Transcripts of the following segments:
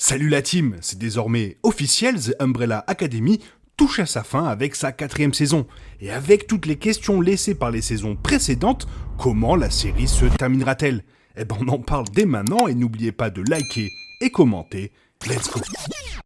Salut la team, c'est désormais officiel, The Umbrella Academy touche à sa fin avec sa 4e saison. Et avec toutes les questions laissées par les saisons précédentes, comment la série se terminera-t-elle ? Eh ben on en parle dès maintenant et n'oubliez pas de liker et commenter. Let's go.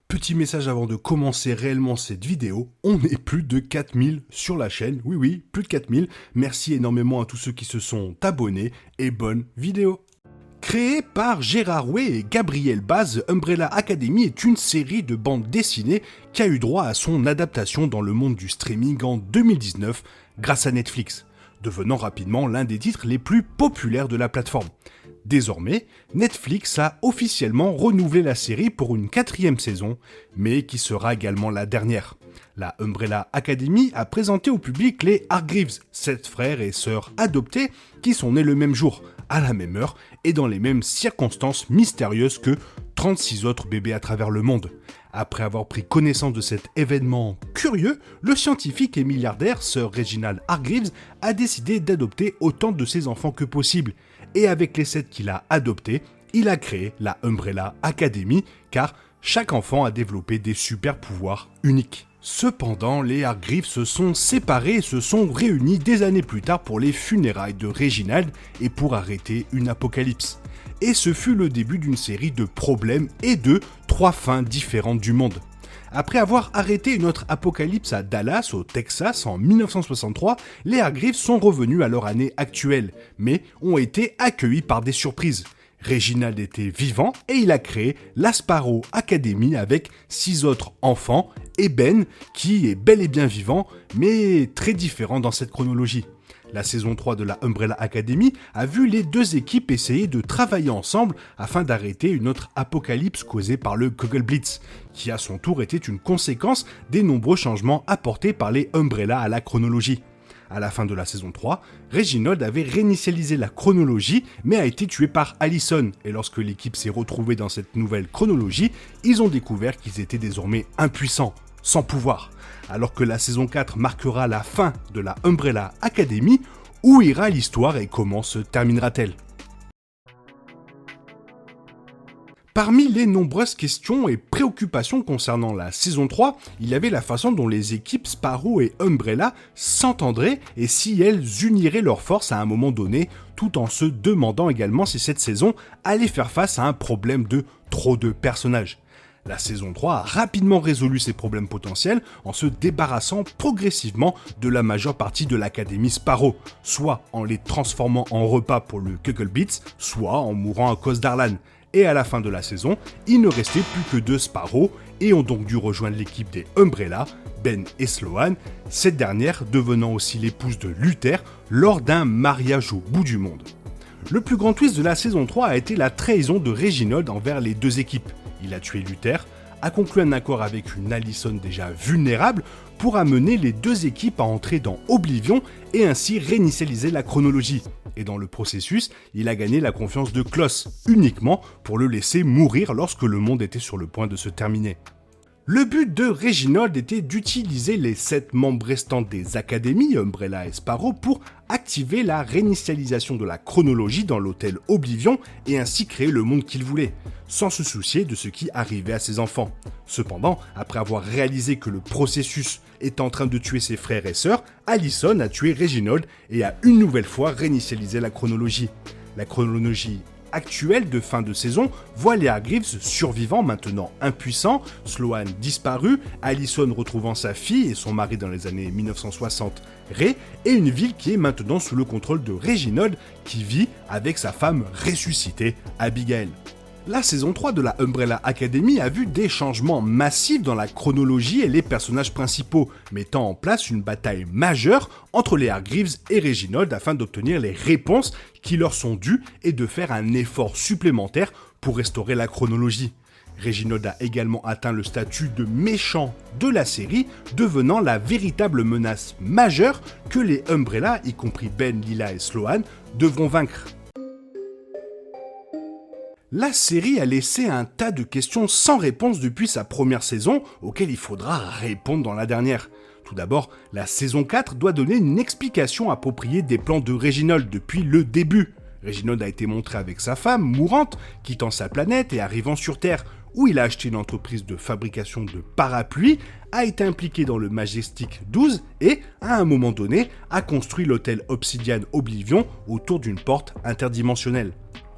Petit message avant de commencer réellement cette vidéo, on est plus de 4000 sur la chaîne, oui, plus de 4000. Merci énormément à tous ceux qui se sont abonnés et bonne vidéo. Créée par Gérard Way et Gabriel Baz, Umbrella Academy est une série de bandes dessinées qui a eu droit à son adaptation dans le monde du streaming en 2019 grâce à Netflix, devenant rapidement l'un des titres les plus populaires de la plateforme. Désormais, Netflix a officiellement renouvelé la série pour une 4e saison, mais qui sera également la dernière. La Umbrella Academy a présenté au public les Hargreaves, 7 frères et sœurs adoptés qui sont nés le même jour, à la même heure et dans les mêmes circonstances mystérieuses que 36 autres bébés à travers le monde. Après avoir pris connaissance de cet événement curieux, le scientifique et milliardaire Sir Reginald Hargreaves a décidé d'adopter autant de ses enfants que possible. Et avec les 7 qu'il a adoptés, il a créé la Umbrella Academy, car chaque enfant a développé des super pouvoirs uniques. Cependant, les Hargreaves se sont séparés et se sont réunis des années plus tard pour les funérailles de Reginald et pour arrêter une apocalypse. Et ce fut le début d'une série de problèmes et de 3 fins différentes du monde. Après avoir arrêté une autre apocalypse à Dallas, au Texas, en 1963, les Hargreaves sont revenus à leur année actuelle, mais ont été accueillis par des surprises. Reginald était vivant et il a créé la Sparrow Academy avec 6 autres enfants et Ben qui est bel et bien vivant mais très différent dans cette chronologie. La saison 3 de la Umbrella Academy a vu les deux équipes essayer de travailler ensemble afin d'arrêter une autre apocalypse causée par le Kugelblitz, qui à son tour était une conséquence des nombreux changements apportés par les Umbrella à la chronologie. À la fin de la saison 3, Reginald avait réinitialisé la chronologie mais a été tué par Allison, et lorsque l'équipe s'est retrouvée dans cette nouvelle chronologie, ils ont découvert qu'ils étaient désormais impuissants, sans pouvoir. Alors que la saison 4 marquera la fin de la Umbrella Academy, où ira l'histoire et comment se terminera-t-elle ? Parmi les nombreuses questions et préoccupations concernant la saison 3, il y avait la façon dont les équipes Sparrow et Umbrella s'entendraient et si elles uniraient leurs forces à un moment donné, tout en se demandant également si cette saison allait faire face à un problème de trop de personnages. La saison 3 a rapidement résolu ces problèmes potentiels en se débarrassant progressivement de la majeure partie de l'Académie Sparrow, soit en les transformant en repas pour le Kugelblitz, soit en mourant à cause d'Arlan. Et à la fin de la saison, il ne restait plus que 2 Sparrow et ont donc dû rejoindre l'équipe des Umbrella, Ben et Sloan, cette dernière devenant aussi l'épouse de Luther lors d'un mariage au bout du monde. Le plus grand twist de la saison 3 a été la trahison de Reginald envers les deux équipes. Il a tué Luther, a conclu un accord avec une Allison déjà vulnérable pour amener les deux équipes à entrer dans Oblivion et ainsi réinitialiser la chronologie. Et dans le processus, il a gagné la confiance de Klaus, uniquement pour le laisser mourir lorsque le monde était sur le point de se terminer. Le but de Reginald était d'utiliser les 7 membres restants des académies, Umbrella et Sparrow, pour activer la réinitialisation de la chronologie dans l'hôtel Oblivion et ainsi créer le monde qu'il voulait, sans se soucier de ce qui arrivait à ses enfants. Cependant, après avoir réalisé que le processus est en train de tuer ses frères et sœurs, Allison a tué Reginald et a une nouvelle fois réinitialisé la chronologie. La chronologie actuelle de fin de saison voit les Hargreaves survivants maintenant impuissants, Sloan disparu, Allison retrouvant sa fille et son mari dans les années 1960, Ray, et une ville qui est maintenant sous le contrôle de Reginald qui vit avec sa femme ressuscitée, Abigail. La saison 3 de la Umbrella Academy a vu des changements massifs dans la chronologie et les personnages principaux, mettant en place une bataille majeure entre les Hargreaves et Reginald afin d'obtenir les réponses qui leur sont dues et de faire un effort supplémentaire pour restaurer la chronologie. Reginald a également atteint le statut de méchant de la série, devenant la véritable menace majeure que les Umbrella, y compris Ben, Lila et Sloan, devront vaincre. La série a laissé un tas de questions sans réponse depuis sa première saison, auxquelles il faudra répondre dans la dernière. Tout d'abord, la saison 4 doit donner une explication appropriée des plans de Reginald depuis le début. Reginald a été montré avec sa femme, mourante, quittant sa planète et arrivant sur Terre, où il a acheté une entreprise de fabrication de parapluies, a été impliqué dans le Majestic 12 et, à un moment donné, a construit l'hôtel Obsidian Oblivion autour d'une porte interdimensionnelle.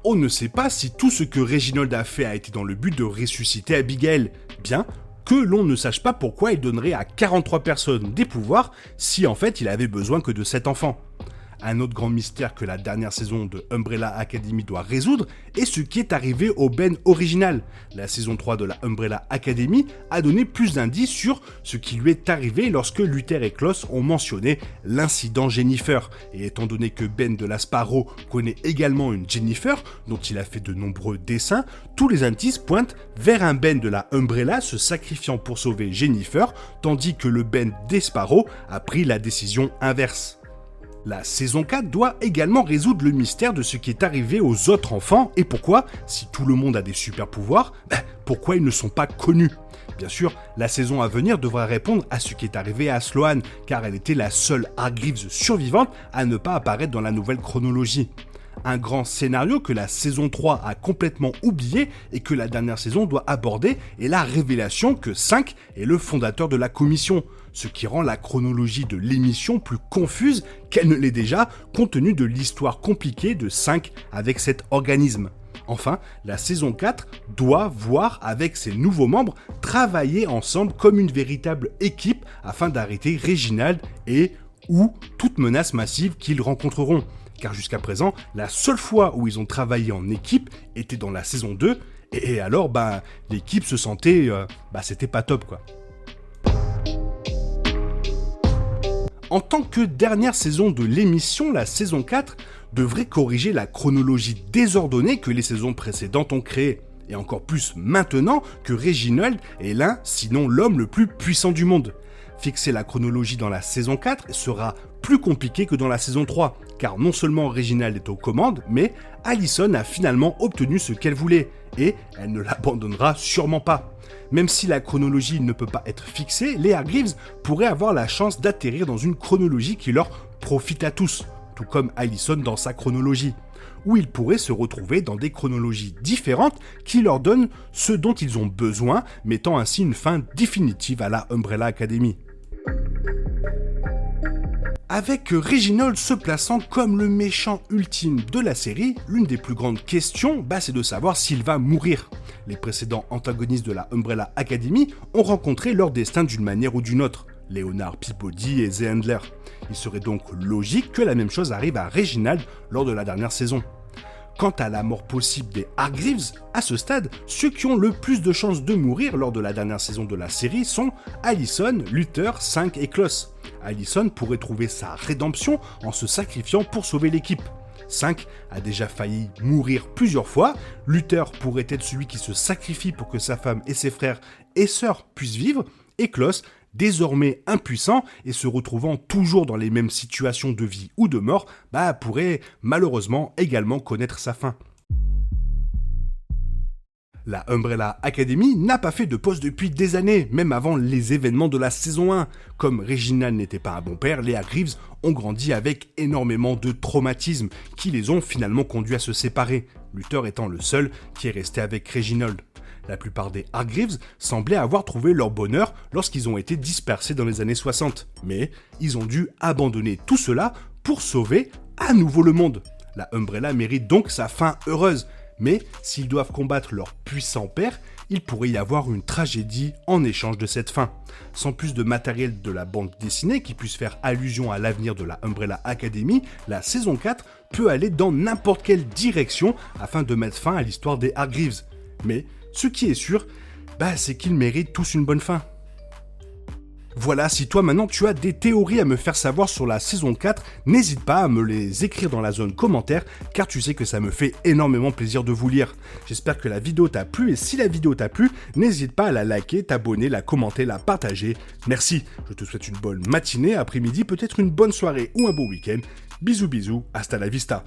On ne sait pas si tout ce que Reginald a fait a été dans le but de ressusciter Abigail, bien que l'on ne sache pas pourquoi il donnerait à 43 personnes des pouvoirs si en fait il avait besoin que de 7 enfants. Un autre grand mystère que la dernière saison de Umbrella Academy doit résoudre est ce qui est arrivé au Ben original. La saison 3 de la Umbrella Academy a donné plus d'indices sur ce qui lui est arrivé lorsque Luther et Klaus ont mentionné l'incident Jennifer. Et étant donné que Ben de la Sparrow connaît également une Jennifer, dont il a fait de nombreux dessins, tous les indices pointent vers un Ben de la Umbrella se sacrifiant pour sauver Jennifer, tandis que le Ben des Sparrow a pris la décision inverse. La saison 4 doit également résoudre le mystère de ce qui est arrivé aux autres enfants et pourquoi, si tout le monde a des super pouvoirs, pourquoi ils ne sont pas connus. Bien sûr, la saison à venir devra répondre à ce qui est arrivé à Sloane, car elle était la seule Hargreaves survivante à ne pas apparaître dans la nouvelle chronologie. Un grand scénario que la saison 3 a complètement oublié et que la dernière saison doit aborder est la révélation que 5 est le fondateur de la commission, ce qui rend la chronologie de l'émission plus confuse qu'elle ne l'est déjà compte tenu de l'histoire compliquée de 5 avec cet organisme. Enfin, la saison 4 doit voir avec ses nouveaux membres travailler ensemble comme une véritable équipe afin d'arrêter Reginald et ou toute menace massive qu'ils rencontreront. Car jusqu'à présent, la seule fois où ils ont travaillé en équipe était dans la saison 2, et alors l'équipe se sentait, c'était pas top quoi. En tant que dernière saison de l'émission, la saison 4 devrait corriger la chronologie désordonnée que les saisons précédentes ont créée, et encore plus maintenant que Reginald est l'un, sinon l'homme le plus puissant du monde. Fixer la chronologie dans la saison 4 sera plus compliqué que dans la saison 3, car non seulement Reginald est aux commandes, mais Allison a finalement obtenu ce qu'elle voulait, et elle ne l'abandonnera sûrement pas. Même si la chronologie ne peut pas être fixée, les Hargreaves pourraient avoir la chance d'atterrir dans une chronologie qui leur profite à tous, tout comme Allison dans sa chronologie, où ils pourraient se retrouver dans des chronologies différentes qui leur donnent ce dont ils ont besoin, mettant ainsi une fin définitive à la Umbrella Academy. Avec Reginald se plaçant comme le méchant ultime de la série, l'une des plus grandes questions, c'est de savoir s'il va mourir. Les précédents antagonistes de la Umbrella Academy ont rencontré leur destin d'une manière ou d'une autre, Leonard Peabody et The Handler. Il serait donc logique que la même chose arrive à Reginald lors de la dernière saison. Quant à la mort possible des Hargreaves, à ce stade, ceux qui ont le plus de chances de mourir lors de la dernière saison de la série sont Allison, Luther, 5 et Klaus. Allison pourrait trouver sa rédemption en se sacrifiant pour sauver l'équipe. 5 a déjà failli mourir plusieurs fois, Luther pourrait être celui qui se sacrifie pour que sa femme et ses frères et sœurs puissent vivre, et Klaus, désormais impuissant et se retrouvant toujours dans les mêmes situations de vie ou de mort, pourrait malheureusement également connaître sa fin. La Umbrella Academy n'a pas fait de pause depuis des années, même avant les événements de la saison 1. Comme Reginald n'était pas un bon père, les Hargreaves ont grandi avec énormément de traumatismes qui les ont finalement conduits à se séparer, Luther étant le seul qui est resté avec Reginald. La plupart des Hargreaves semblaient avoir trouvé leur bonheur lorsqu'ils ont été dispersés dans les années 60, mais ils ont dû abandonner tout cela pour sauver à nouveau le monde. La Umbrella mérite donc sa fin heureuse, mais s'ils doivent combattre leur puissant père, il pourrait y avoir une tragédie en échange de cette fin. Sans plus de matériel de la bande dessinée qui puisse faire allusion à l'avenir de la Umbrella Academy, la saison 4 peut aller dans n'importe quelle direction afin de mettre fin à l'histoire des Hargreaves. Mais ce qui est sûr, c'est qu'ils méritent tous une bonne fin. Voilà, si toi maintenant tu as des théories à me faire savoir sur la saison 4, n'hésite pas à me les écrire dans la zone commentaire, car tu sais que ça me fait énormément plaisir de vous lire. J'espère que la vidéo t'a plu, et si la vidéo t'a plu, n'hésite pas à la liker, t'abonner, la commenter, la partager. Merci, je te souhaite une bonne matinée, après-midi, peut-être une bonne soirée ou un beau week-end. Bisous bisous, hasta la vista.